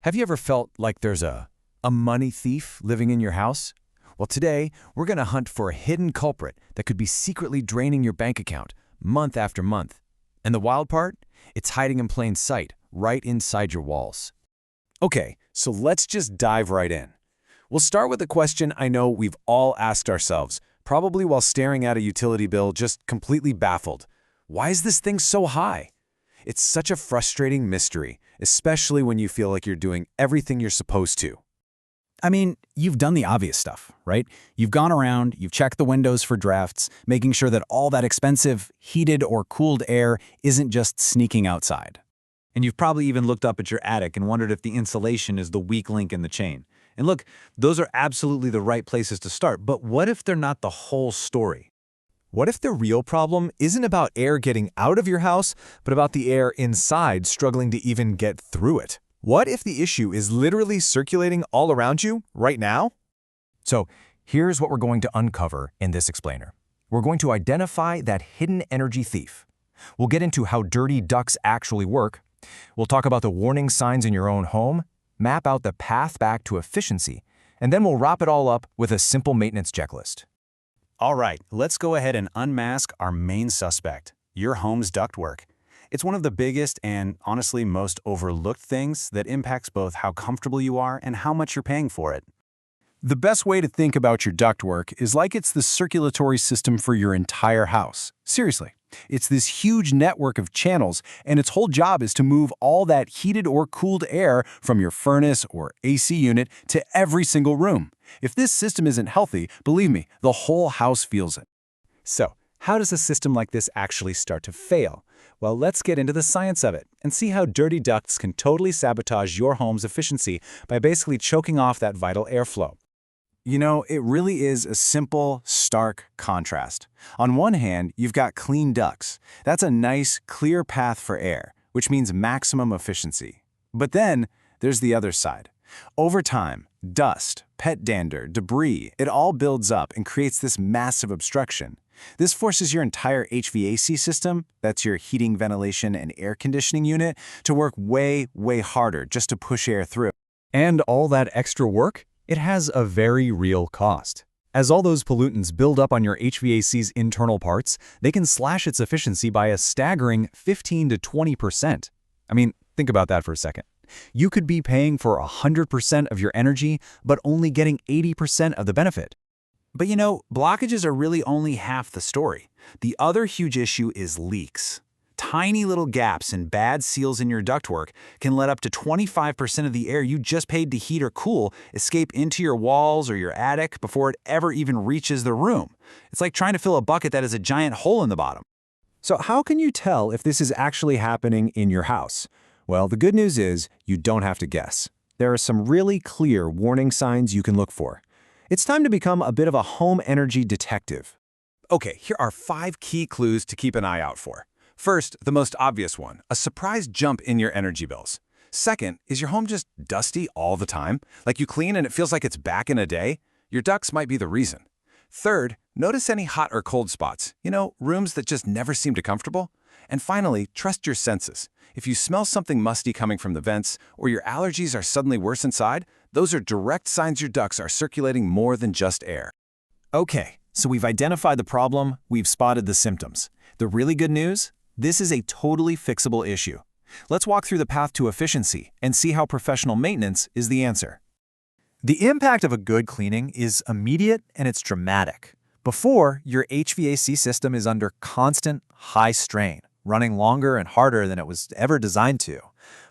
Have you ever felt like there's a money thief living in your house? Well, today, we're going to hunt for a hidden culprit that could be secretly draining your bank account month after month. And the wild part? It's hiding in plain sight, right inside your walls. Okay, so let's just dive right in. We'll start with a question I know we've all asked ourselves, probably while staring at a utility bill, just completely baffled. Why is this thing so high? It's such a frustrating mystery, especially when you feel like you're doing everything you're supposed to. I mean, you've done the obvious stuff, right? You've gone around, you've checked the windows for drafts, making sure that all that expensive, heated or cooled air isn't just sneaking outside. And you've probably even looked up at your attic and wondered if the insulation is the weak link in the chain. And look, those are absolutely the right places to start, but what if they're not the whole story? What if the real problem isn't about air getting out of your house, but about the air inside struggling to even get through it? What if the issue is literally circulating all around you right now? So here's what we're going to uncover in this explainer. We're going to identify that hidden energy thief. We'll get into how dirty ducts actually work. We'll talk about the warning signs in your own home, map out the path back to efficiency, and then we'll wrap it all up with a simple maintenance checklist. All right, let's go ahead and unmask our main suspect, your home's ductwork. It's one of the biggest and, honestly, most overlooked things that impacts both how comfortable you are and how much you're paying for it. The best way to think about your ductwork is like it's the circulatory system for your entire house. Seriously, it's this huge network of channels, and its whole job is to move all that heated or cooled air from your furnace or AC unit to every single room. If this system isn't healthy, believe me, the whole house feels it. So, how does a system like this actually start to fail? Well, let's get into the science of it and see how dirty ducts can totally sabotage your home's efficiency by basically choking off that vital airflow. You know, it really is a simple, stark contrast. On one hand, you've got clean ducts. That's a nice, clear path for air, which means maximum efficiency. But then, there's the other side. Over time, dust, pet dander, debris, it all builds up and creates this massive obstruction. This forces your entire HVAC system, that's your heating, ventilation, and air conditioning unit, to work way, way harder just to push air through. And all that extra work? It has a very real cost. As all those pollutants build up on your HVAC's internal parts, they can slash its efficiency by a staggering 15 to 20%. I mean, think about that for a second. You could be paying for 100% of your energy, but only getting 80% of the benefit. But you know, blockages are really only half the story. The other huge issue is leaks. Tiny little gaps and bad seals in your ductwork can let up to 25% of the air you just paid to heat or cool escape into your walls or your attic before it ever even reaches the room. It's like trying to fill a bucket that has a giant hole in the bottom. So how can you tell if this is actually happening in your house? Well, the good news is you don't have to guess. There are some really clear warning signs you can look for. It's time to become a bit of a home energy detective. Okay, here are 5 key clues to keep an eye out for. First, the most obvious one, a surprise jump in your energy bills. Second, is your home just dusty all the time? Like you clean and it feels like it's back in a day? Your ducts might be the reason. Third, notice any hot or cold spots. You know, rooms that just never seem too comfortable. And finally, trust your senses. If you smell something musty coming from the vents, or your allergies are suddenly worse inside, those are direct signs your ducts are circulating more than just air. Okay, so we've identified the problem, we've spotted the symptoms. The really good news? This is a totally fixable issue. Let's walk through the path to efficiency and see how professional maintenance is the answer. The impact of a good cleaning is immediate and it's dramatic. Before, your HVAC system is under constant high strain, running longer and harder than it was ever designed to.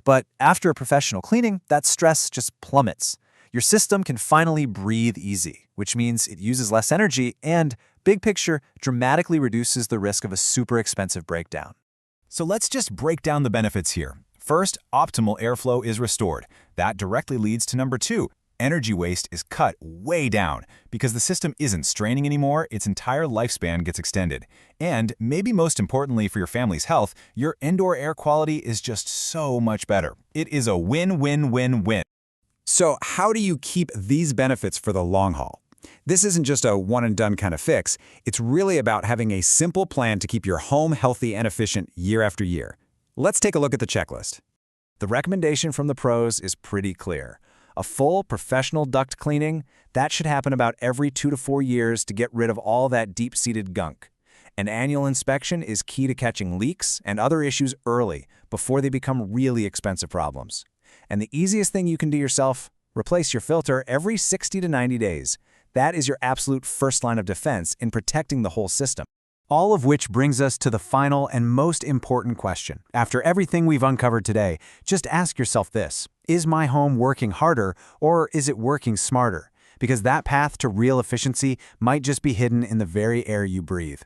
But after a professional cleaning, that stress just plummets. Your system can finally breathe easy, which means it uses less energy and, big picture, dramatically reduces the risk of a super expensive breakdown. So let's just break down the benefits here. First, optimal airflow is restored. That directly leads to number 2. Energy waste is cut way down. Because the system isn't straining anymore, its entire lifespan gets extended. And, maybe most importantly for your family's health, your indoor air quality is just so much better. It is a win-win-win-win. So how do you keep these benefits for the long haul? This isn't just a one-and-done kind of fix. It's really about having a simple plan to keep your home healthy and efficient year after year. Let's take a look at the checklist. The recommendation from the pros is pretty clear. A full professional duct cleaning, that should happen about every 2 to 4 years to get rid of all that deep-seated gunk. An annual inspection is key to catching leaks and other issues early before they become really expensive problems. And the easiest thing you can do yourself, replace your filter every 60 to 90 days. That is your absolute first line of defense in protecting the whole system. All of which brings us to the final and most important question. After everything we've uncovered today, just ask yourself this: is my home working harder or is it working smarter? Because that path to real efficiency might just be hidden in the very air you breathe.